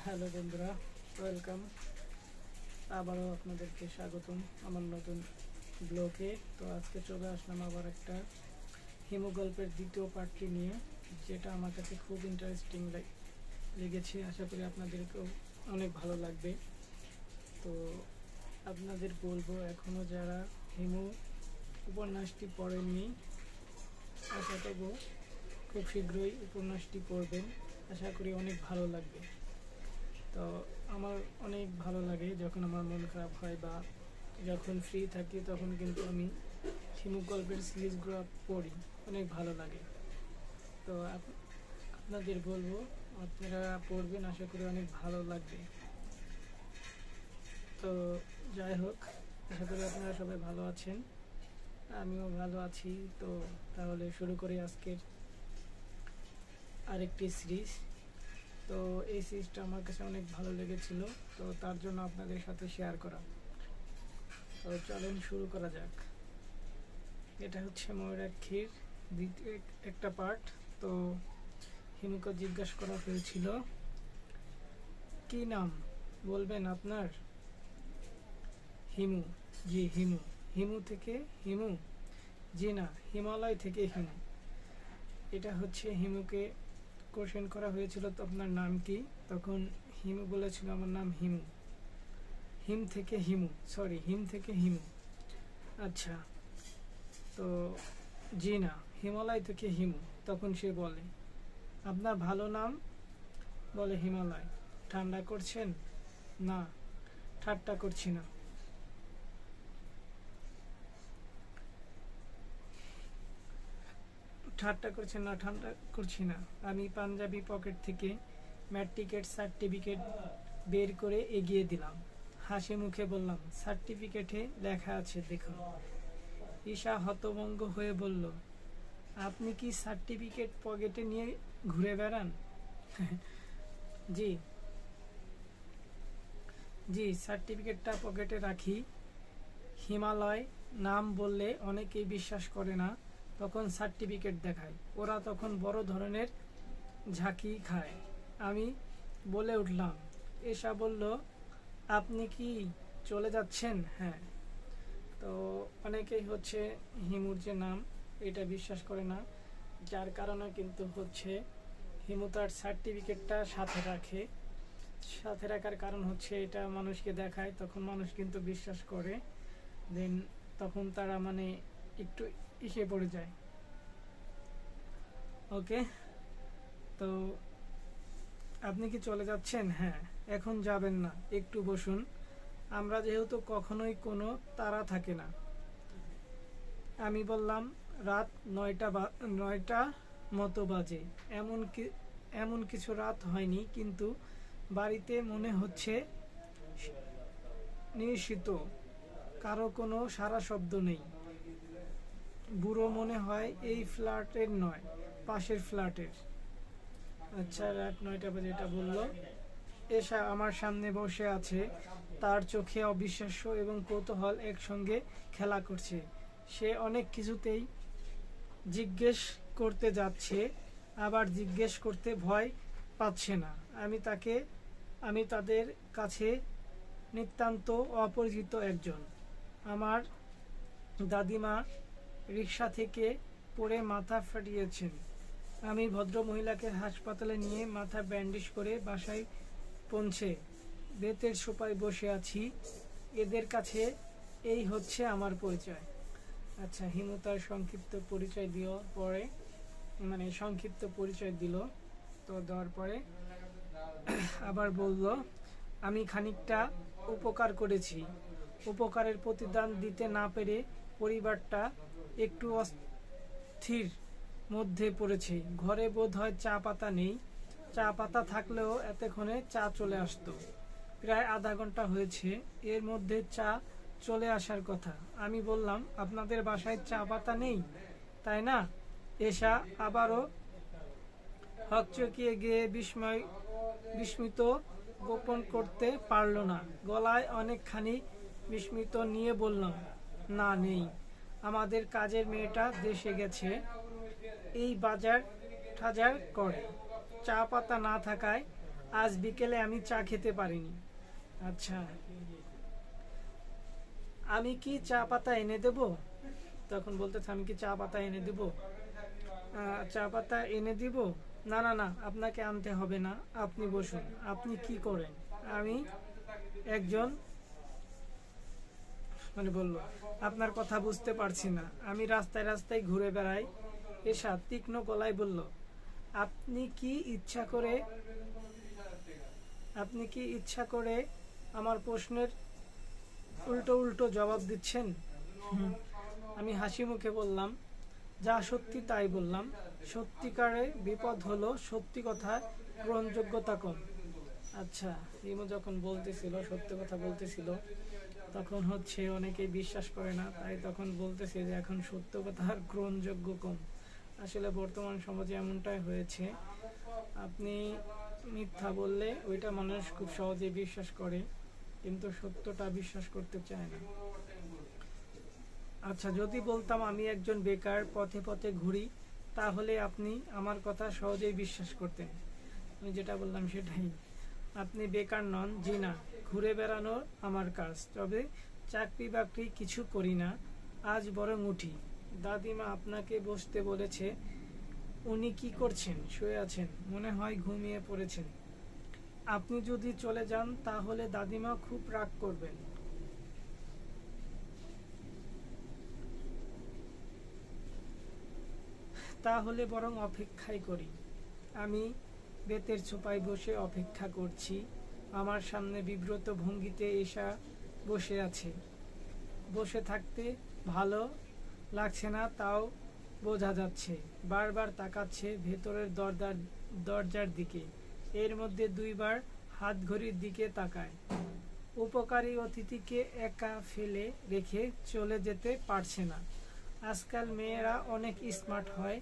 Hello বন্ধুরা, welcome. আবারও আপনাদেরকে স্বাগতম আমার নতুন ব্লগে। তো আজকে চলে আসলাম আবার একটা হিমু গল্পের দ্বিতীয় পার্টটি নিয়ে, যেটা আমার কাছে খুব ইন্টারেস্টিং লেগেছে। আশা করি আপনাদেরকেও অনেক ভালো লাগবে। তো আপনাদের বলবো, এখনও যারা হিমু উপন্যাসটি পড়েননি, আশা করব খুব শীঘ্রই উপন্যাসটি পড়বেন। আশা করি অনেক ভালো লাগবে। তো আমার অনেক ভালো লাগে যখন আমার মন খারাপ হয় বা যখন ফ্রি থাকি, তখন কিন্তু আমি হিমু গল্পের সিরিজগুলো পড়ি, অনেক ভালো লাগে। তো আপনাদের বলবো আপনারা পড়বেন, আশা করি অনেক ভালো লাগবে। তো যাই হোক, আশা করি আপনারা সবাই ভালো আছেন, আমিও ভালো আছি। তো তাহলে শুরু করি আজকের আরেকটি সিরিজ। তো এই সিরিজটা আমার কাছে অনেক ভালো লেগেছিল, তো তার জন্য আপনাদের সাথে শেয়ার করা। তো চলেন শুরু করা যাক। এটা হচ্ছে ময়ূরাক্ষীর দ্বিতীয় একটা পার্ট। তো হিমুকে জিজ্ঞাসা করা হয়েছিল, কি নাম বলবেন আপনার? হিমু। জি হিমু। হিমু থেকে হিমু? জি না, হিমালয় থেকে হিমু। এটা হচ্ছে হিমুকে কোশ্চেন করা হয়েছিল, তো আপনার নাম কি? তখন হিমু বলেছিল, আমার নাম হিমু। হিম থেকে হিমু, সরি, হিম থেকে হিমু। আচ্ছা, তো জি না, হিমালয় থেকে হিমু। তখন সে বলে, আপনার ভালো নাম? বলে হিমালয়। ঠান্ডা করছেন? না, ঠাট্টা করছি না। ঠাট্টা করছেন না? ঠান্ডা করছি না। আমি পাঞ্জাবি পকেট থেকে ম্যাট্রিকের সার্টিফিকেট বের করে এগিয়ে দিলাম। হাসি মুখে বললাম, সার্টিফিকেটে লেখা আছে দেখুন। ঈশা হতভম্ব হয়ে বলল, আপনি কি সার্টিফিকেট পকেটে নিয়ে ঘুরে বেড়ান? জি জি, সার্টিফিকেটটা পকেটে রাখি। হিমালয় নাম বললে অনেকেই বিশ্বাস করে না, তখন সার্টিফিকেট দেখায়। ওরা তখন বড় ধরনের ঝাঁকি খায়। আমি বলে উঠলাম। এসা বলল, আপনি কি চলে যাচ্ছেন? হ্যাঁ। তো অনেকেই হচ্ছে হিমুর যে নাম, এটা বিশ্বাস করে না, যার কারণে কিন্তু হচ্ছে হিমু তার সার্টিফিকেটটা সাথে রাখে। সাথে রাখার কারণ হচ্ছে এটা মানুষকে দেখায়, তখন মানুষ কিন্তু বিশ্বাস করে। দেন তখন তারা মানে একটু ইসে পড়ে যায়। ওকে, তো আপনি কি চলে যাচ্ছেন? হ্যাঁ। এখন যাবেন না, একটু বসুন। আমরা যেহেতু কখনোই কোনো তাড়া থাকে না। আমি বললাম, রাত 9টা মতো বাজে। এমন কিছু রাত হয়নি, কিন্তু বাড়িতে মনে হচ্ছে নিশ্চিত, কারো কোনো সারা শব্দ নেই। বুড়ো মনে হয় এই ফ্ল্যাটের নয়, পাশের ফ্ল্যাটের। আচ্ছা, রাত 9টা বাজে এটা বললো। এসা আমার সামনে বসে আছে, তার চোখে অবিশ্বাস্য এবং কৌতূহল একসঙ্গে খেলা করছে। সে অনেক কিছুতেই জিজ্ঞেস করতে যাচ্ছে, আবার জিজ্ঞেস করতে ভয় পাচ্ছে না। আমি তাদের কাছে নিতান্ত অপরিচিত একজন। আমার দাদিমা রিক্সা থেকে পড়ে মাথা ফাটিয়েছেন। আমি ভদ্রমহিলাকে হাসপাতালে নিয়ে মাথা ব্যান্ডেজ করে বাসায় পৌঁছে বেতের সোফায় বসে আছি। এদের কাছে এই হচ্ছে আমার পরিচয়। আচ্ছা, হিমু তার সংক্ষিপ্ত পরিচয় দেওয়ার পরে, মানে সংক্ষিপ্ত পরিচয় দিল। তো দেওয়ার পরে আবার বলল, আমি খানিকটা উপকার করেছি। উপকারের প্রতিদান দিতে না পেরে পরিবারটা একটু অস্থির মধ্যে পড়েছে। ঘরে বোধ হয় চা পাতা নেই। চা পাতা থাকলেও এতক্ষণে চা চলে আসতো। প্রায় আধা ঘন্টা হয়েছে, এর মধ্যে চা চলে আসার কথা। আমি বললাম, আপনাদের বাসায় চা পাতা নেই, তাই না? এসা আবারও হকচকিয়ে গিয়ে বিস্মিত গোপন করতে পারল না। গলায় অনেকখানি বিস্মিত নিয়ে বললাম, না নেই। আমাদের কাজের মেয়েটা দেশে গেছে, এই বাজার টাজার করে। চা পাতা না থাকায় আজ বিকেলে আমি চা খেতে পারিনি। আচ্ছা, আমি কি চা পাতা এনে দেব? তখন বলতেছে আমি কি চা পাতা এনে দেব? চা পাতা এনে দিব? না না না, আপনাকে আনতে হবে না, আপনি বসুন। আপনি কি করেন? আমি একজন, মানে বলল, আপনার কথা বুঝতে পারছি না, আমি রাস্তায় রাস্তায় ঘুরে বেড়াই। এসা তীক্ষ্ণ গলায় বলল, আপনি কি ইচ্ছা করে আমার প্রশ্নের উল্টো উল্টো জবাব দিচ্ছেন? আমি হাসি মুখে বললাম, যা সত্যি তাই বললাম। সত্যিকারে বিপদ হলো সত্যি কথা গ্রহণযোগ্যতা কম। আচ্ছা, হিমু যখন বলতেছিল, সত্য কথা বলতেছিল, তখন হচ্ছে অনেকেই বিশ্বাস করে না, তাই তখন বলতেছে যে এখন সত্য কথার গ্রহণযোগ্য কম। আসলে বর্তমান সমাজে এমনটাই হয়েছে, আপনি মিথ্যা বললে ওইটা মানুষ খুব সহজে বিশ্বাস করে, কিন্তু সত্যটা বিশ্বাস করতে চায় না। আচ্ছা, যদি বলতাম আমি একজন বেকার, পথে পথে ঘুরি, তাহলে আপনি আমার কথা সহজেই বিশ্বাস করতেন। আমি যেটা বললাম সেটাই। আপনি বেকার নন। জি না, ঘুরে বেড়ানো আমার কাজ, তবে চাকরি বাকরি কিছু করি না, আজ বরং উঠি। দাদিমা আপনাকে বসতে বলেছে। উনি কি করছেন? শুয়ে আছেন, মনে হয় ঘুমিয়ে পড়েছেন। আপনি যদি চলে যান তাহলে দাদিমা খুব রাগ করবেন। তাহলে বরং অপেক্ষাই করি। আমি বেতের ছোপায় বসে অপেক্ষা করছি। আমার সামনে বিব্রত ভঙ্গিতে এসা বসে আছে। বসে থাকতে ভালো লাগছে না, তাও বোঝা যাচ্ছে। বারবার তাকাচ্ছে ভেতরের দরজার দিকে। এর মধ্যে দুইবার হাত ঘড়ির দিকে তাকায়। উপকারী অতিথিকে একা ফেলে রেখে চলে যেতে পারছে না। আজকাল মেয়েরা অনেক স্মার্ট হয়।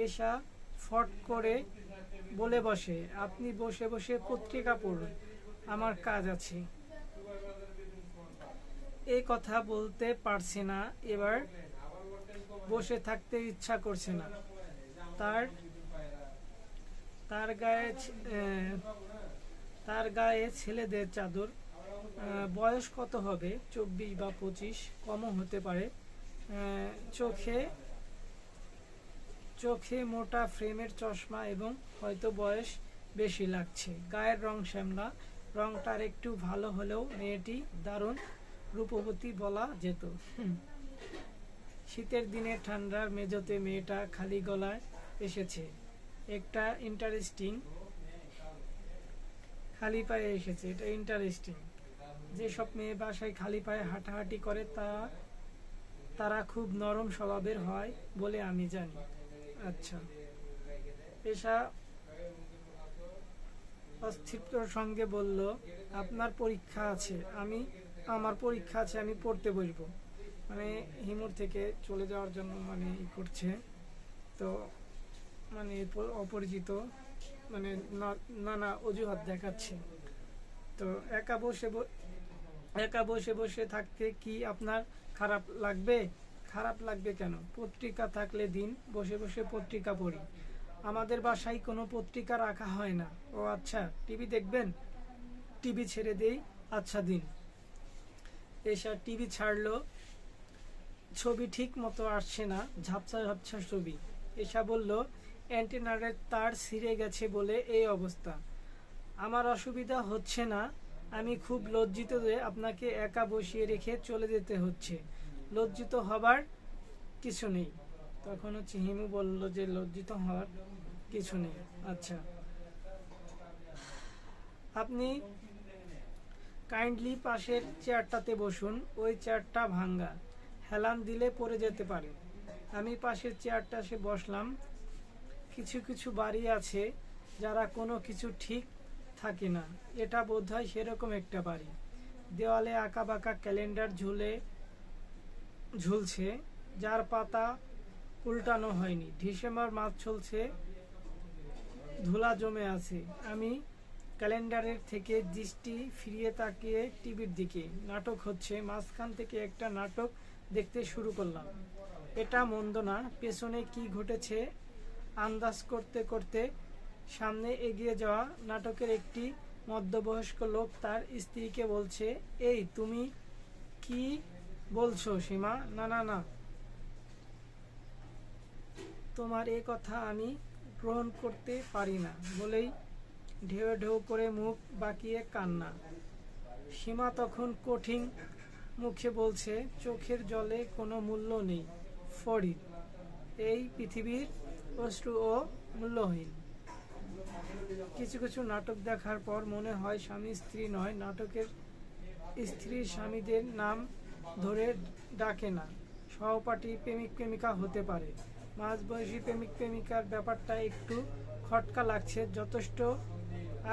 এসা ফট করে বলে বসে, আপনি বসে বসে পত্রিকা পড়ুন, আমার কাজ আছে। এই কথা বলতে পারছে না, এবার বসে থাকতে ইচ্ছা করছে না। তার তার গায়ে তার গায়ে ছেলেদের চাদর। বয়স কত হবে? 24 বা 25, কমও হতে পারে। চোখে চোখে মোটা ফ্রেমের চশমা এবং হয়তো বয়স বেশি লাগছে। গায়ের রং শ্যামলা, রংটার একটু ভালো হলেও মেয়েটি দারুণ রূপবতী বলা যেত। শীতের দিনে ঠান্ডার মেঝেতে মেয়েটা খালি গলায় এসেছে। একটা ইন্টারেস্টিং, খালি পায়ে এসেছে, এটা ইন্টারেস্টিং। যেসব মেয়ে বাসায় খালি পায়ে হাঁটাহাঁটি করে তারা খুব নরম স্বভাবের হয় বলে আমি জানি। আচ্ছা, পেশা অস্তিত্বর সঙ্গে বলল, আপনার পরীক্ষা আছে। আমার পরীক্ষা আছে, আমি পড়তে বসবো। মানে হিমুর থেকে চলে যাওয়ার জন্য মানে করছে, তো মানে অপরিচিত, মানে নানা অজুহাত দেখাচ্ছে। তো একা বসে বসে থাকতে কি আপনার খারাপ লাগবে? খারাপ লাগবে কেন? পত্রিকা থাকলে দিন, বসে বসে পত্রিকা পড়ি। আমাদের বাসায় কোনো পত্রিকা রাখা হয় না। ও আচ্ছা, টিভি দেখবেন? টিভি ছেড়ে দেই। আচ্ছা দিন। এসা টিভি ছাড়লো। ছবি ঠিক মতো আসছে না, ঝাপসা ঝাপসা ছবি। এসা বলল, অ্যান্টেনারের তার ছিঁড়ে গেছে বলে এই অবস্থা। আমার অসুবিধা হচ্ছে না, আমি খুব লজ্জিত যে আপনাকে একা বসিয়ে রেখে চলে যেতে হচ্ছে। লজ্জিত হবার কিছু নেই। তখন হচ্ছে হিমু বলল যে লজ্জিত হওয়ার কিছু নেই। আচ্ছা, আপনি কাইন্ডলি পাশের চেয়ারটাতে বসুন, ওই চেয়ারটা ভাঙ্গা, হেলান দিলে পড়ে যেতে পারে। আমি পাশের চেয়ারটা এসে বসলাম। কিছু কিছু বাড়ি আছে যারা কোনো কিছু ঠিক থাকে না, এটা বোধহয় সেরকম একটা বাড়ি। দেওয়ালে আঁকা বাঁকা ক্যালেন্ডার ঝুলছে, যার পাতা উল্টানো হয়নি। ডিসেম্বর মাস চলছে, ধুলা জমে আছে। আমি ক্যালেন্ডারের থেকে দৃষ্টি ফিরিয়ে তাকিয়ে টিভির দিকে। নাটক হচ্ছে, মাঝখান থেকে একটা নাটক দেখতে শুরু করলাম। এটা মন্দ না, পেছনে কি ঘটেছে আন্দাজ করতে করতে সামনে এগিয়ে যাওয়া নাটকের একটি মধ্যবয়স্ক লোক তার স্ত্রীকে বলছে, এই তুমি কি বলছো সীমা? না না না, তোমার এ কথা আমি গ্রহণ করতে পারি না বলেই ঢেউ ঢেউ করে মুখ বাঁকিয়ে কান্না। সীমা তখন কঠিন মুখে বলছে, চোখের জলে কোনো মূল্য নেই ফরিদ, এই পৃথিবীর অশ্রুও মূল্যহীন। কিছু কিছু নাটক দেখার পর মনে হয় স্বামী স্ত্রী নয়, নাটকের স্ত্রী স্বামীদের নাম ধরে ডাকে না, সহপাঠী প্রেমিক প্রেমিকা হতে পারে। মাঝবয়সী প্রেমিক প্রেমিকার ব্যাপারটা একটু খটকা লাগছে। যথেষ্ট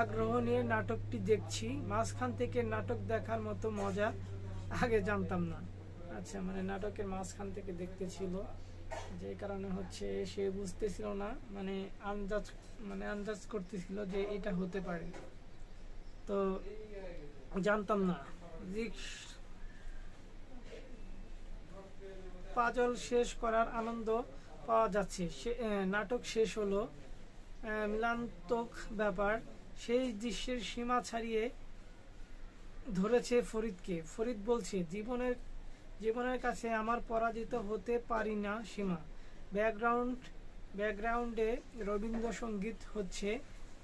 আগ্রহ নিয়ে নাটকটি দেখছি, মাঝখান থেকে নাটক দেখার মতো মজা আগে জানতাম না। আচ্ছা, মানে নাটকের মাঝখান থেকে দেখতেছিল, যে কারণে হচ্ছে সে বুঝতেছিল না, মানে আন্দাজ করতেছিল যে এটা হতে পারে, তো জানতাম না। পাজল শেষ করার আনন্দ পাওয়া যাচ্ছে। নাটক শেষ হলো, মিলান্তক ব্যাপার। সেই দৃশ্যের সীমা ছাড়িয়ে ধরেছে ফরিদকে। ফরিদ বলছে, জীবনের কাছে আমার পরাজিত হতে পারি না সীমা। ব্যাকগ্রাউন্ডে রবীন্দ্রসঙ্গীত হচ্ছে,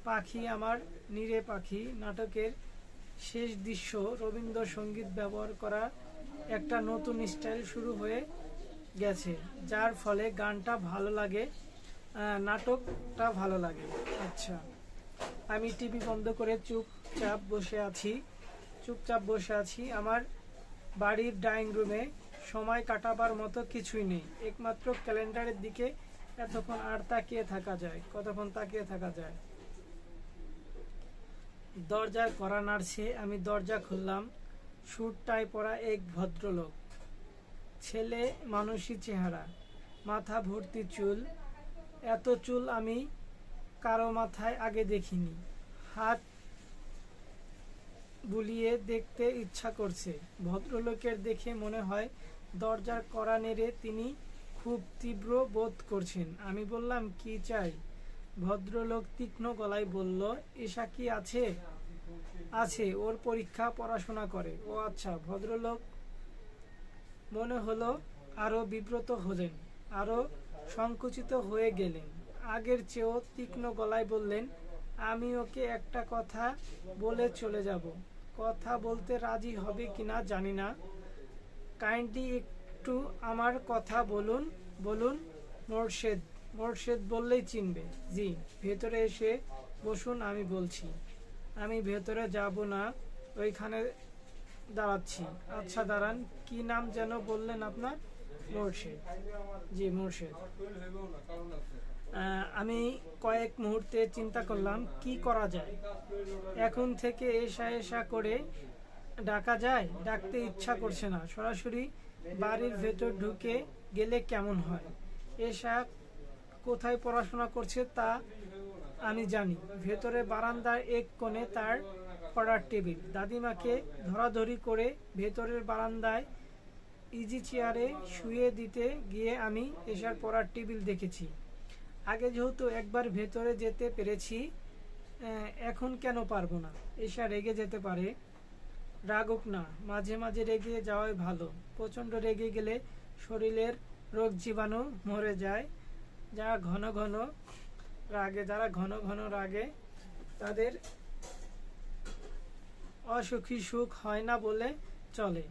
পাখি আমার নীরে পাখি। নাটকের শেষ দৃশ্য রবীন্দ্রসঙ্গীত ব্যবহার করা একটা নতুন স্টাইল শুরু হয়ে গেছে, যার ফলে গানটা ভালো লাগে, নাটকটা ভালো লাগে। আচ্ছা, আমি টিভি বন্ধ করে চুপচাপ বসে আছি। আমার বাড়ির ড্রয়িং রুমে সময় কাটাবার মতো কিছুই নেই, একমাত্র ক্যালেন্ডারের দিকে কতক্ষণ তাকিয়ে থাকা যায়। দরজার কড়া নাড়ছে, আমি দরজা খুললাম। স্যুট টাই পরা এক ভদ্রলোক, ছেলে মানুষই চেহারা, মাথা ভর্তি চুল। এত চুল আমি কারো মাথায় আগে দেখিনি। হাত বুলিয়ে দেখতে ইচ্ছা করছে। ভদ্রলোকের দেখে মনে হয় দরজার কড়া নেড়ে তিনি খুব তীব্র বোধ করছেন। আমি বললাম, কি চাই? ভদ্রলোক তীক্ষ্ণ গলায় বলল, এসা কি আছে? আছে, ওর পরীক্ষা, পড়াশোনা করে। ও আচ্ছা। ভদ্রলোক মনে হলো আরো বিব্রত হলেন, আরো সংকুচিত হয়ে গেলেন। আগের চেয়েও তীক্ষ্ণ গলায় বললেন, আমি ওকে একটা কথা বলে চলে যাব। কথা বলতে রাজি হবে কিনা জানি না, কাইন্ডলি একটু আমার কথা বলুন। মোর্শেদ বললেই চিনবে। জি, ভেতরে এসে বসুন, আমি বলছি। আমি ভেতরে যাব না, ওইখানে দাঁড়াচ্ছি। আচ্ছা দাঁড়ান, কি নাম যেন বললেন আপনার? মোর্শেদ। জি, মোর্শেদ। আমি কয়েক মুহূর্তে চিন্তা করলাম কি করা যায়। এখন থেকে এসা করে ডাকা যায়? ডাকতে ইচ্ছা করছে না। সরাসরি বাড়ির ভেতর ঢুকে গেলে কেমন হয়? এসা কোথায় পড়াশোনা করছে তা আমি জানি। ভেতরে বারান্দার এক কোণে তার পড়ার টেবিল। দাদিমাকে ধরাধরি করে ভেতরের বারান্দায় ইজি চেয়ারে শুয়ে দিতে গিয়ে আমি এশার পড়ার টেবিল দেখেছি। আগে যেহেতু একবার ভেতরে যেতে পেরেছি, এখন কেন পারবো না? এশা রেগে যেতে পারে। রাগুক না, মাঝে মাঝে রেগে যাওয়াই ভালো। প্রচণ্ড রেগে গেলে শরীরের রোগ জীবাণু মরে যায়। যারা ঘন ঘন রাগে তাদের অসুখী সুখ হয় না বলে চলে।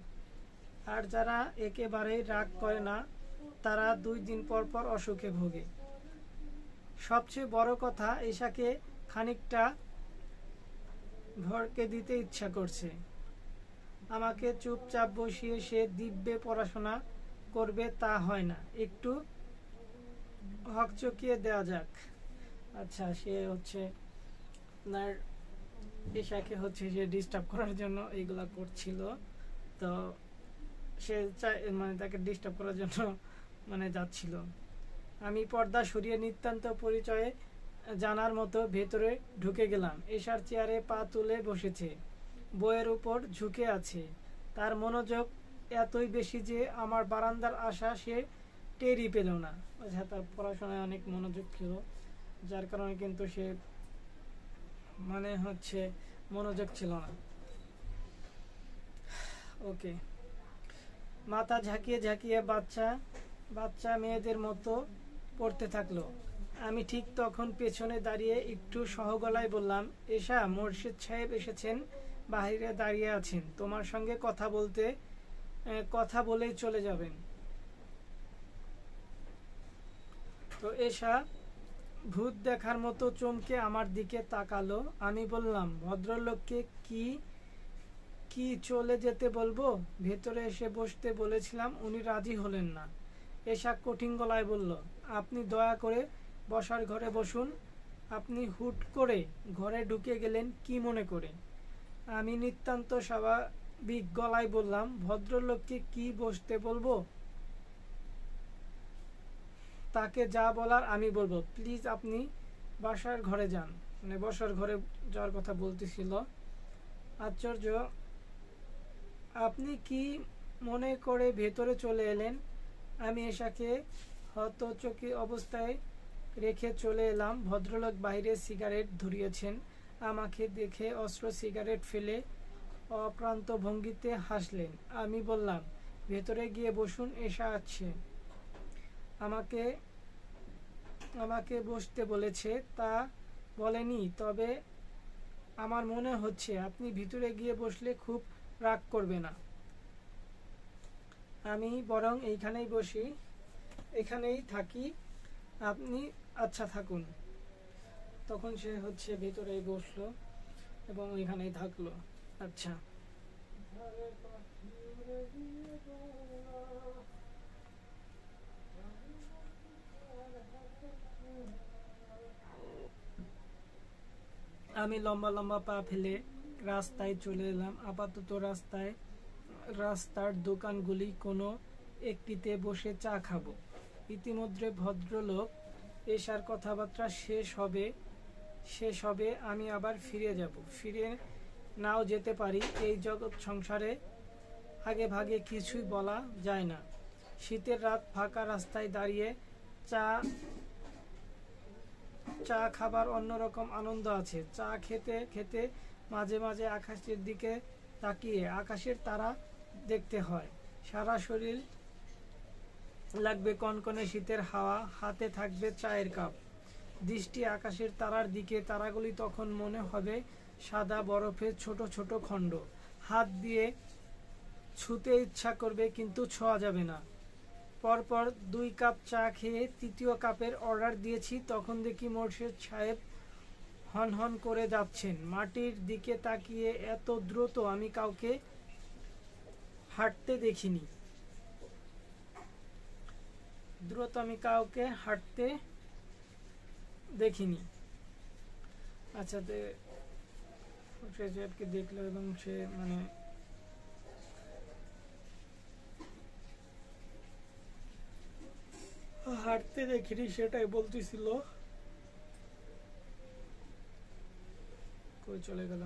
আর যারা একেবারেই রাগ করে না, তারা 2 দিন পর পর অসুখে ভোগে। সবচেয়ে বড় কথা, এশাকে খানিকটা ভরকে দিতে ইচ্ছা করছে। আমাকে চুপচাপ বসিয়ে সে দিব্যে পড়াশোনা করবে তা হয় না, একটু হকচকিয়ে দেওয়া যাক। আচ্ছা, সে হচ্ছে আপনার এশাকে হচ্ছে সে ডিস্টার্ব করার জন্য এইগুলা করছিল। তো সে মানে তাকে ডিস্টার্ব করার জন্য মানে যাচ্ছিল। আমি পর্দা সরিয়ে নিতান্ত পরিচয়ে জানার মতো ভেতরে ঢুকে গেলাম। এশার চেয়ারে পা তুলে বসেছে, বইয়ের উপর ঝুঁকে আছে। তার মনোযোগ এতই বেশি যে আমার বারান্দার আশা সে টেরই পেল না। আচ্ছা, তার পড়াশোনায় অনেক মনোযোগ ছিল, যার কারণে কিন্তু সে মানে হচ্ছে মনোযোগ ছিল না। ওকে। মাথা ঝাঁকিয়ে ঝাঁকিয়ে বাচ্চা বাচ্চা মেয়েদের মতো পড়তে থাকলো। আমি ঠিক তখন পেছনে দাঁড়িয়ে একটু সহগলায় বললাম, এশা, মোর্শেদ সাহেব এসেছেন, বাইরে দাঁড়িয়ে আছেন, তোমার সঙ্গে কথা বলেই চলে যাবেন। তো এশা ভূত দেখার মতো চমকে আমার দিকে তাকালো। আমি বললাম, ভদ্রলোককে কি কি চলে যেতে বলবো? ভেতরে এসে বসতে বলেছিলাম, উনি রাজি হলেন না। এশা কঠিন গলায় বলল, আপনি দয়া করে বসার ঘরে বসুন। আপনি হুট করে ঘরে ঢুকে গেলেন কি মনে করে? আমি নিতান্ত স্বাভাবিক গলায় বললাম, ভদ্রলোককে কি বসতে বলবো? তাকে যা বলার আমি বলবো। প্লিজ আপনি বাসার ঘরে যান। মানে বসার ঘরে যাওয়ার কথা বলতেছিল। আশ্চর্য, আপনি কি মনে করে ভেতরে চলে এলেন? আমি এশাকে হতচকিত অবস্থায় রেখে চলে এলাম। ভদ্রলোক বাইরে সিগারেট ধরিয়েছেন। আমাকে দেখে অস্ত্র সিগারেট ফেলে অপ্রান্ত ভঙ্গিতে হাসলেন। আমি বললাম, ভেতরে গিয়ে বসুন, এশা আছে। আমাকে আমাকে বসতে বলেছে তা বলেনি, তবে আমার মনে হচ্ছে আপনি ভিতরে গিয়ে বসলে খুব রাগ করবে না। আমি বরং এইখানেই বসি, এখানেই থাকি, আপনি আচ্ছা থাকুন। তখন সে হচ্ছে ভিতরেই বসলো এবং ওইখানেই থাকলো। আচ্ছা, আমি লম্বা লম্বা পা ফেলে রাস্তায় চলে এলাম। আপাতত রাস্তার দোকানগুলি কোনো একটিতে বসে চা খাবো। ইতিমধ্যে ভদ্রলোক এশার কথাবার্তা শেষ হবে আমি আবার ফিরে নাও যেতে পারি। এই জগৎ সংসারে আগে ভাগে কিছুই বলা যায় না। শীতের রাত, ফাঁকা রাস্তায় দাঁড়িয়ে চা খাবার অন্যরকম আনন্দ আছে। চা খেতে খেতে মাঝে মাঝে আকাশের দিকে তাকিয়ে আকাশের তারা দেখতে হয়। সারা শরীর লাগবে কনকনে শীতের হাওয়া, হাতে থাকবে চায়ের কাপ, দৃষ্টি আকাশের তারার দিকে। তারাগুলি তখন মনে হবে সাদা বরফের ছোট ছোট খণ্ড। হাত দিয়ে ছুঁতে ইচ্ছা করবে, কিন্তু ছোঁয়া যাবে না। পরপর 2 কাপ চা খেয়ে তৃতীয় কাপের অর্ডার দিয়েছি, তখন দেখি মোর্শেদ সাহেব হনহন করে যাচ্ছেন। মাটির দিকে তাকিয়ে এত দ্রুত আমি কাউকে হাঁটতে দেখিনি। আচ্ছা, মোর্শেদ সাহেবকে দেখলো এবং সে মানে হাঁটতে দেখিনি, সেটাই বলতেছিল। কই চলে গেল?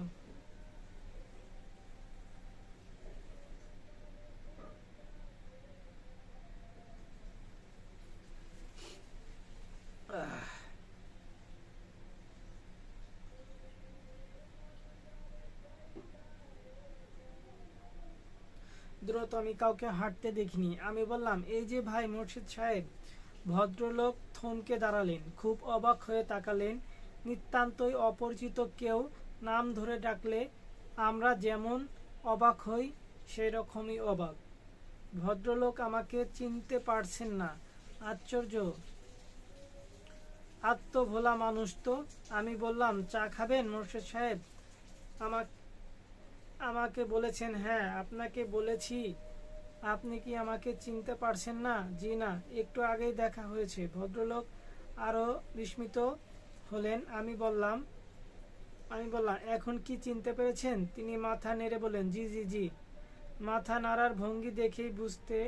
দ্রুত আমি কাউকে হাঁটতে দেখিনি। আমি বললাম, এই যে ভাই মোর্শেদ সাহেব। ভদ্রলোক থমকে দাঁড়ালেন, খুব অবাক হয়ে তাকালেন। নিতান্তই অপরিচিত কেউ নাম ধরে ডাকলে আমরা যেমন অবাক হই, সেই রকমই অবাক। ভদ্রলোক আমাকে চিনতে পারছেন না। আশ্চর্য, আত্মভোলা মানুষ তো। আমি বললাম, চা খাবেন মোর্শেদ সাহেব? আমাকে বলেছেন, হ্যাঁ, আপনাকে বলেছি। আপনি কি আমাকে চিনতে পারছেন না? জি না, একটু আগেই দেখা হয়েছে। ভদ্রলোক আরো বিস্মিত হলেন। আমি বললাম, এখন কি চিনতে পেরেছেন? তিনি মাথা নেড়ে বললেন, জি জি জি। মাথা নাড়ার ভঙ্গি দেখেই বুঝতে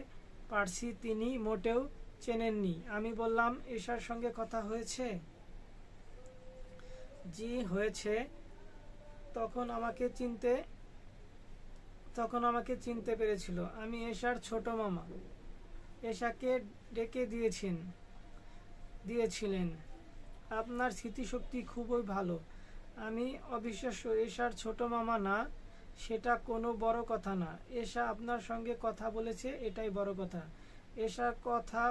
পারছি তিনি মোটেও চেনেননি। আমি বললাম, এশার সঙ্গে কথা হয়েছে? জি হয়েছে। তখন আমাকে চিনতে পেরেছিল। আমি এশার ছোট মামা। এশাকে ডেকে দিয়েছিলেন। আপনার স্মৃতিশক্তি খুবই ভালো। আমি অবিশ্বাস্য, এশার ছোট মামা না, সেটা কোনো বড় কথা না। এশা আপনার সঙ্গে কথা বলেছে, এটাই বড় কথা। এশা কথা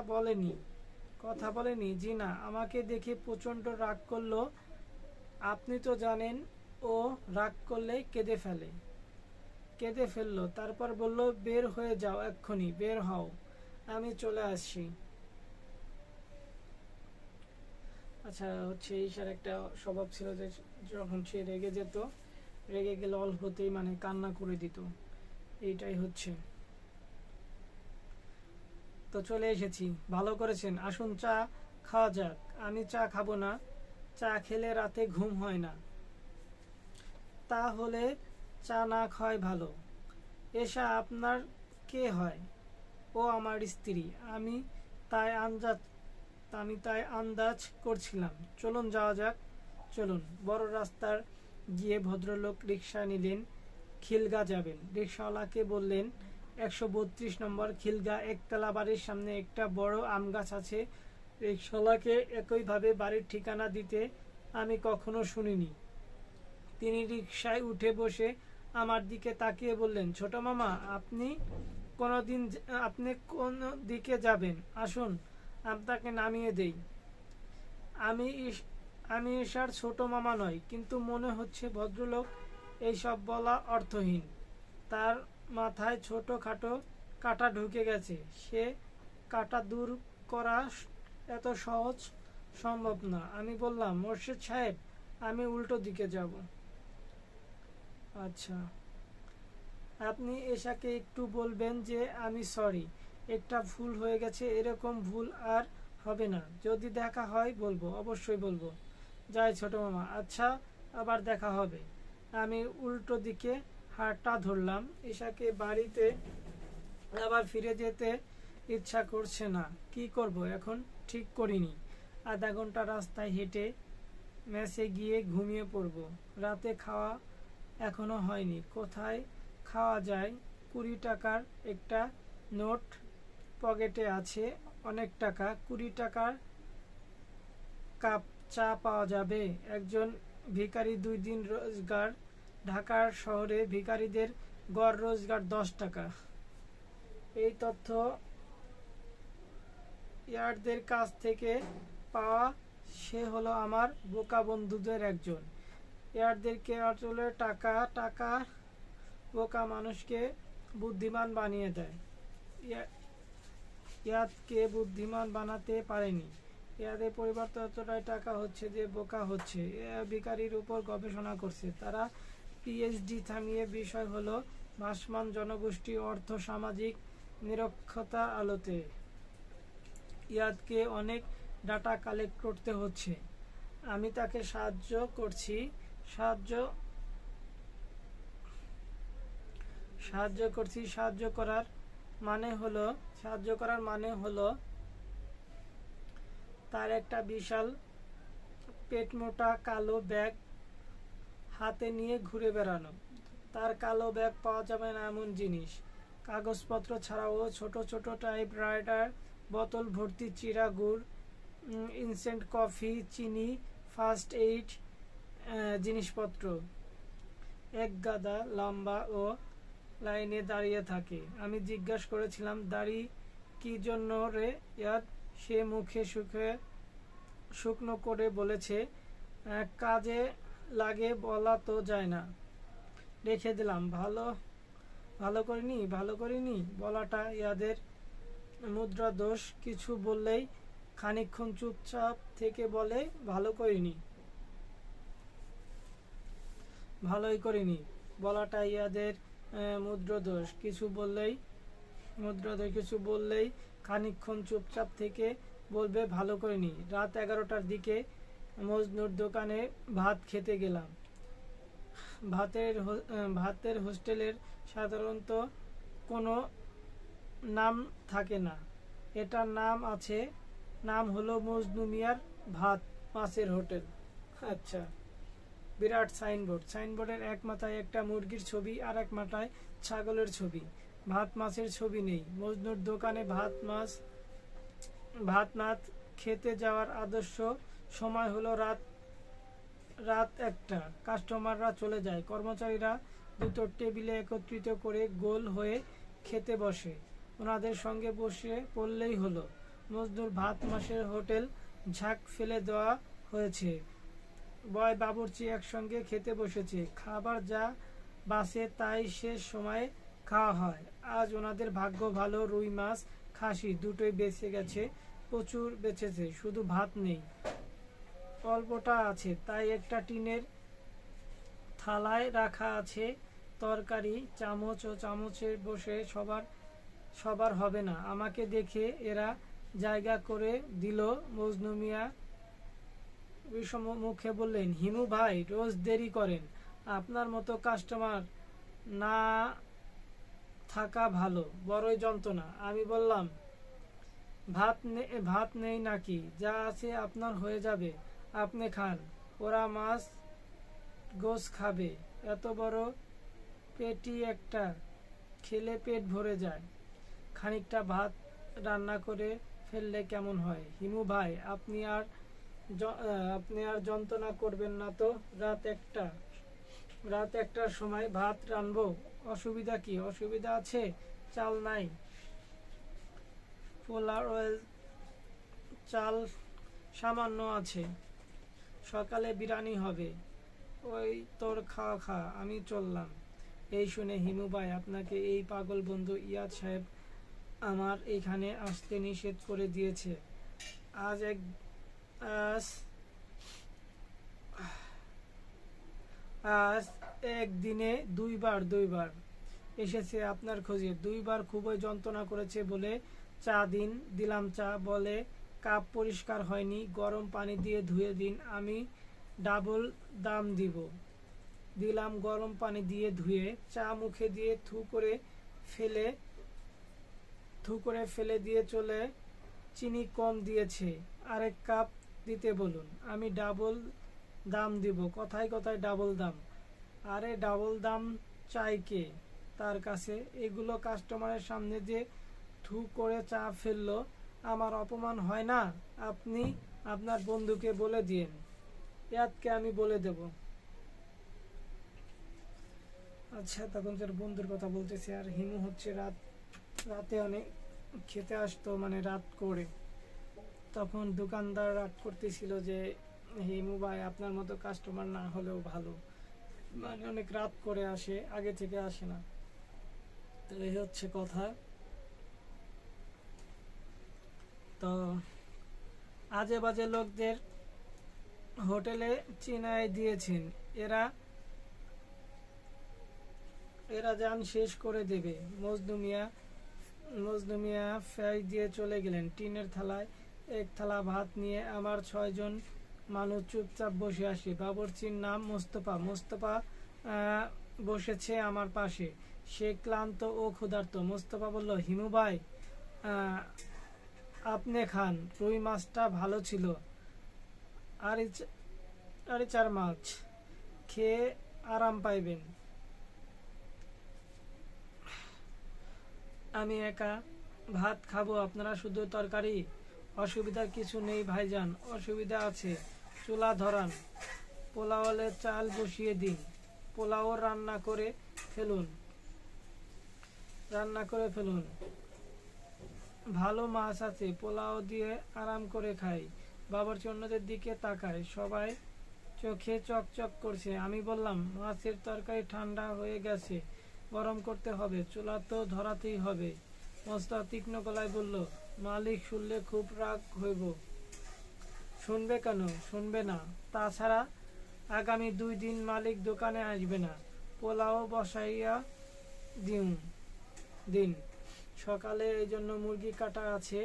বলেনি। জি না, আমাকে দেখে প্রচণ্ড রাগ করলো। আপনি তো জানেন ও রাগ করলে কেঁদে ফেললো। তারপর বলল, বের হয়ে যাও, এক্ষুনি বের হও, আমি চলে আসছি। আচ্ছা, হচ্ছে ঈশার একটা স্বভাব ছিল যে যখন সে রেগে যেত, রেগে গেলে অল্পতেই মানে কান্না করে দিত। এইটাই হচ্ছে। তো চলে এসেছি, ভালো করেছেন, আসুন চা খাওয়া যাক। আমি চা খাবো না, চা খেলে রাতে ঘুম হয় না। তাহলে চা না খাওয়াই ভালো। এশা আপনার কে হয়? ও আমার স্ত্রী। আমি তাই আন্দাজ করছিলাম। চলুন যাওয়া যাক, চলুন। বড় রাস্তার গিয়ে ভদ্রলোক রিক্সা নিলেন। খিলগা যাবেন। রিক্সাওয়ালাকে বললেন, 132 নম্বর খিলগা, একতলা বাড়ির সামনে একটা বড় আম গাছ আছে। রিক্সাওয়ালাকে একইভাবে বাড়ির ঠিকানা দিতে আমি কখনো শুনিনি। তিনি রিক্সায় উঠে বসে আমার দিকে তাকিয়ে বললেন, ছোট মামা, আপনি কোন দিকে যাবেন? আসুন আপনাকে নামিয়ে দেই। আমি আমি ঈশার ছোট মামা নই, কিন্তু মনে হচ্ছে ভদ্রলোক এইসব বলা অর্থহীন। তার মাথায় ছোটখাটো কাঁটা ঢুকে গেছে। সে কাঁটা দূর করা এত সহজ সম্ভব না। আমি বললাম, মোর্শেদ সাহেব, আমি উল্টো দিকে যাব। আচ্ছা, আপনি এশাকে একটু বলবেন যে আমি সরি, একটা ভুল হয়ে গেছে, এরকম ভুল আর হবে না। যদি দেখা হয় বলবো, অবশ্যই বলবো। যাই ছোট মামা। আচ্ছা, আবার দেখা হবে। আমি উল্টো দিকে হাঁটা ধরলাম। এশাকে বাড়িতে আবার ফিরে যেতে ইচ্ছা করছে না। কি করব এখন ঠিক করিনি। আধা ঘন্টা রাস্তায় হেঁটে মেসে গিয়ে ঘুমিয়ে পড়ব। রাতে খাওয়া এখনো হয়নি। কোথায় খাওয়া যায়? 20 টাকার একটা নোট পকেটে আছে। অনেক টাকা। 20 টাকার কাপ চা পাওয়া যাবে? একজন ভিখারি 2 দিন রোজগার। ঢাকার শহরে ভিখারিদের গড় রোজগার 10 টাকা। এই তথ্য ইয়ারদের কাছ থেকে পাওয়া। সে হলো আমার বোকা বন্ধুদের একজন। ইয়ারদেরকে আসলে টাকা বোকা মানুষকে বুদ্ধিমান বানিয়ে দেয়। ইয়াদকে বুদ্ধিমান বানাতে পারেনি। ইয়াদের পরিবার ততটাই টাকা হচ্ছে যে বোকা হচ্ছে। ভিখারির উপর গবেষণা করছে তারা। পিএইচডি থামিয়ে বিষয় হলো ভাসমান জনগোষ্ঠী, অর্থ, সামাজিক নিরক্ষরতা আলোতে। ইয়াদকে অনেক ডাটা কালেক্ট করতে হচ্ছে। আমি তাকে সাহায্য করছি। সাহায্য করার মানে হলো তার একটা বিশাল পেটমোটা কালো ব্যাগ হাতে নিয়ে ঘুরে বেড়ানো। তার কালো ব্যাগ পাওয়া যাবে না এমন জিনিস। কাগজপত্র ছাড়াও ছোট ছোট টাইপরাইটার, বোতল ভর্তি চিরা গুড়, ইনস্ট্যান্ট কফি, চিনি, ফার্স্ট এইড জিনিসপত্র। এক গাদা লম্বা ও লাইনে দাঁড়িয়ে থাকে। আমি জিজ্ঞাসা করেছিলাম, দাড়ি কি জন্য রে ইয়াদ? সে মুখে শুকনো করে বলেছে, কাজে লাগে, বলা তো যায় না। রেখে দিলাম। ভালো করিনি বলাটা ইয়াদের মুদ্রা দোষ। কিছু বললেই খানিকক্ষণ চুপচাপ থেকে বলে, ভালোই করিনি বলাটা ইয়াদের মুদ্রাদোষ। কিছু বললেই খানিকক্ষণ চুপচাপ থেকে বলবে, ভালো করিনি। রাত 11টার দিকে মজনুর দোকানে ভাত খেতে গেলাম। ভাতের হোস্টেলের সাধারণত কোনো নাম থাকে না। এটার নাম আছে। নাম হলো মজনু মিয়ার ভাত মাছের হোটেল। আচ্ছা, বিরাট সাইনবোর্ডের এক মাথায় একটা মুরগির ছবি আর এক মাথায় ছাগলের ছবি। ভাত মাছের ছবি নেই। মজনুর দোকানে ভাত মাছ খেতে যাওয়ার আদর্শ সময় হলো রাত 1টা, কাস্টমাররা চলে যায়, কর্মচারীরা দুটো টেবিলে একত্রিত করে গোল হয়ে খেতে বসে। ওনাদের সঙ্গে বসে পড়লেই হলো। মজনুর ভাত মাসের হোটেল ঝাঁক ফেলে দেওয়া হয়েছে। বয় বাবুর্চি একসঙ্গে খেতে বসেছে। খাবার যা বাসে তাই শেষ সময়ে খাওয়া হয়। আজ ওনাদের ভাগ্য ভালো, রুই মাছ খাসি দুটোই বেঁচে গেছে, প্রচুর বেঁচেছে, শুধু ভাত নেই, অল্পটা আছে, তাই একটা টিনের থালায় রাখা আছে তরকারি। চামচ ও চামচে বসে সবার হবে না। আমাকে দেখে এরা জায়গা করে দিল। মজনু মিয়া বিষম মুখে বললেন, হিমু ভাই রোজ দেরি করেন, আপনার মতো কাস্টমার না থাকা ভালো, বড়ই যন্ত্রণা। আমি বললাম, ভাত নেই নাকি? যা আছে আপনার হয়ে যাবে, আপনি খান, ওরা মাছ গোস খাবে, এত বড় পেটি একটা খেলে পেট ভরে যায়, খানিকটা ভাত রান্না করে ফেললে কেমন হয়? হিমু ভাই আপনি আর যন্ত্রণা করবেন না তো? রাত একটার সময় ভাত রানবো, অসুবিধা কি? অসুবিধা আছে, চাল নাই, পোলার অয়েল চাল সামান্য আছে, সকালে বিরিয়ানি হবে, ওই তোর খাওয়া খা, আমি চললাম। এই শুনে হিমু ভাই, আপনাকে এই পাগল বন্ধু ইয়াদ সাহেব আমার এখানে আসতে নিষেধ করে দিয়েছে। আজ একদিনে দুইবার এসেছে আপনার খোঁজে, দুইবার খুবই যন্ত্রণা করেছে বলে চা দিলাম। চা বলে কাপ পরিষ্কার হয়নি, গরম পানি দিয়ে ধুয়ে দিন, আমি ডাবল দাম দিলাম। গরম পানি দিয়ে ধুয়ে চা মুখে দিয়ে থু করে ফেলে দিয়ে চলে, চিনি কম দিয়েছে, আরেক কাপ দিতে বলুন, আমি ডাবল দাম দিব। কথায় কথায় ডাবল দাম, আরে ডাবল দাম চাই কে তার কাছে? এগুলো কাস্টমারের সামনে যে থু করে চা ফেললো, আমার অপমান হয় না? আপনি আপনার বন্ধুকে বলে দিন, ইয়াদকে আমি বলে দেব। আচ্ছা, তখন তার বন্ধুর কথা বলতেছে। আর হিমু হচ্ছে রাতে অনেক খেতে আসতো, মানে রাত করে। তখন দোকানদার রাগ করতেছিল যে হিমু ভাই আপনার মতো কাস্টমার না হলেও ভালো, মানে অনেক রাত করে আসে, আগে থেকে আসে না। তো এই হচ্ছে কথা। তো আজে বাজে লোকদের হোটেলে চিনায় দিয়েছেন, এরা যান শেষ করে দেবে। মজনু মিয়া ফ্যাই দিয়ে চলে গেলেন। টিনের থালায় এক থালা ভাত নিয়ে আমার 6 জন মানুষ চুপচাপ বসে আসি। বাবুর্চির নাম মোস্তফা বসেছে আমার পাশে। সে ক্লান্ত ও ক্ষুধার্ত। মোস্তফা বলল, হিমু ভাই আপনি খান, রুই মাছটা ভালো ছিল, আর 4 মাছ খেয়ে আরাম পাইবেন। আমি একা ভাত খাবো, আপনারা শুধু তরকারি? অসুবিধার কিছু নেই ভাইজান, অসুবিধা আছে, চুলা ধরান, পোলাওয়ের চাল বসিয়ে দিন, পোলাও রান্না করে ফেলুন, ভালো মাছ আছে, পোলাও দিয়ে আরাম করে খাই। বাবুর্চি অন্যদের দিকে তাকায়, সবাই চোখে চকচক করছে। আমি বললাম, মাছের তরকারি ঠান্ডা হয়ে গেছে, গরম করতে হবে, চুলা তো ধরাতেই হবে। মোস্তফা তীক্ষ্ণ গলায় বলল, মালিক শুনলে খুব রাগ হইব। শুনবে কেন? শুনবে না, তাছাড়া আগামী 2 দিন মালিক দোকানে আসবে না। পোলাও বসাইয়া দিন, সকালে এই জন্য মুরগি কাটা আছে,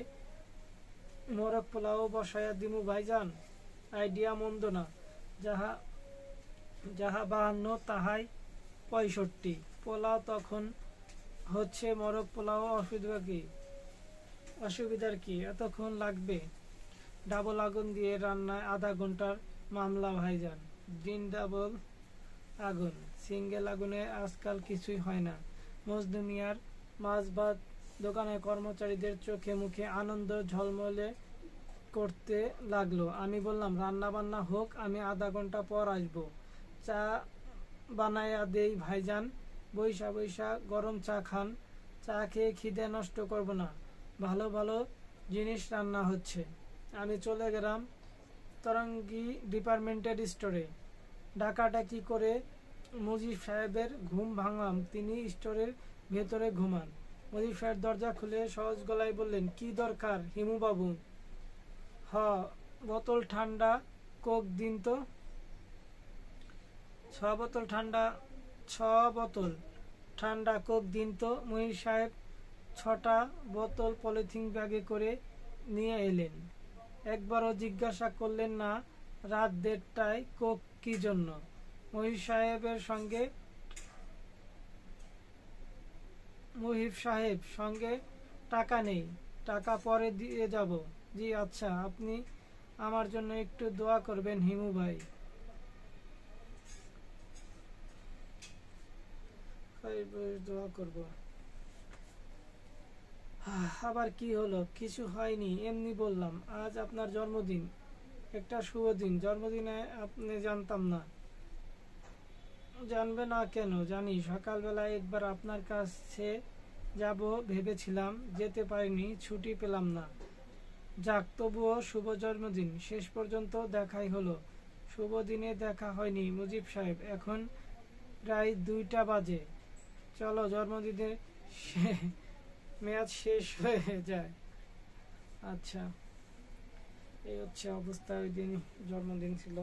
মোরগ পোলাও বসাইয়া দিমু ভাইজান। আইডিয়া মন্দ না, যাহা 52 তাহাই 65। পোলাও তখন হচ্ছে মোরগ পোলাও, অসুবিধার কি? এতক্ষণ লাগবে? ডাবল আগুন দিয়ে রান্নায় আধা ঘন্টার মামলা ভাইজান। দিন ডাবল আগুন, সিঙ্গেল আগুনে আজকাল কিছুই হয় না। মজনু মিয়ার মাছ ভাত দোকানের কর্মচারীদের চোখে মুখে আনন্দ ঝলমলে করতে লাগলো। আমি বললাম, রান্না বান্না হোক, আমি আধা ঘন্টা পর আসবো। চা বানায়া দেই ভাইজান, বৈশা বৈশা গরম চা খান। চা খেয়ে খিদে নষ্ট করব না, ভালো ভালো জিনিস রান্না হচ্ছে। আমি চলে গেলাম তরঙ্গী ডিপার্টমেন্টের স্টোরে। ডাকাডাকি করে মুজিব সাহেবের ঘুম ভাঙলাম। তিনি স্টোরের ভেতরে ঘুমান। মুজিব সাহেব দরজা খুলে সহজ গলায় বললেন, কি দরকার হিমু বাবু? হ, বোতল ঠান্ডা কোক দিন তো। ছ বোতল ঠান্ডা কোক দিন তো। মুহির সাহেব 6টা বোতল পলিথিন ব্যাগে করে নিয়ে এলেন। একবারও জিজ্ঞাসা করলেন না রাত 1:30টায় কোক কি জন্য। মুহিব সাহেব সঙ্গে টাকা নেই, টাকা পরে দিয়ে যাব। জি আচ্ছা, আপনি আমার জন্য একটু দোয়া করবেন হিমু ভাই। দোয়া করব। আবার কি হলো? কিছু হয়নি, এমনি বললাম। আজ আপনার জন্মদিন, একটা শুভ দিন। জন্মদিনে আপনি জানতাম না। জানবে না কেন? জানি। সকালবেলায় একবার আপনার কাছে যাব ভেবেছিলাম, যেতে পারিনি, ছুটি পেলাম না। যাক, তবুও শুভ জন্মদিন। শেষ পর্যন্ত দেখাই হলো। শুভ দিনে দেখা হয়নি মুজিব সাহেব। এখন প্রায় 2টা বাজে। চলো, জন্মদিনের মেয়াদ শেষ হয়ে যায়। আচ্ছা, এই হচ্ছে অবস্থা। ওই দিন জন্মদিন ছিল।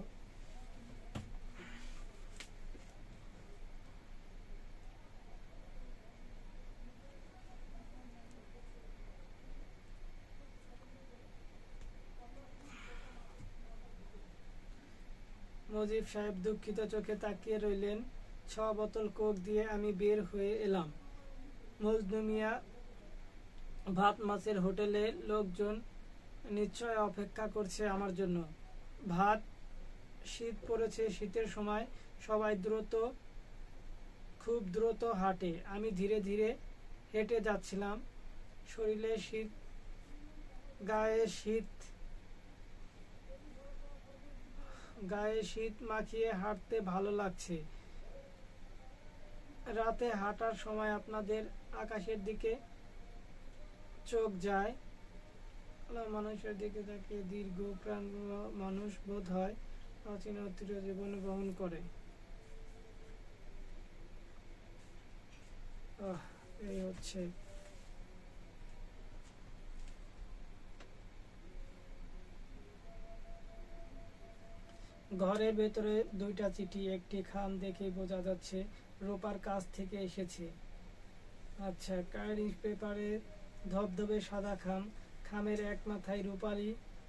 মুজিব সাহেব দুঃখিত চোখে তাকিয়ে রইলেন। 6 বোতল কোক দিয়ে আমি বের হয়ে এলাম। মজনু মিয়া ভাত মাছের হোটেলে লোকজন নিশ্চয় অপেক্ষা করছে আমার জন্য। ভাত, শীত পড়েছে, শীতের সময় সবাই খুব দ্রুত হাঁটে। আমি ধীরে ধীরে হেঁটে যাচ্ছিলাম। শরীরে শীত, গায়ে শীত মাখিয়ে হাঁটতে ভালো লাগছে। রাতে হাঁটার সময় আপনাদের আকাশের দিকে চোখ যায়, মানুষের দিকে তাকিয়ে দীর্ঘ প্রাণ মানুষ বোধ হয় প্রাচীন অতীত জীবন বহন করে। এই হচ্ছে। ঘরের ভেতরে 2টা চিঠি। একটি খাম দেখে বোঝা যাচ্ছে রূপার কাছ থেকে এসেছে। আচ্ছা, কার্ড পেপারে ধবধবে সাদা খাম। খামের এক মাথায় রূপালি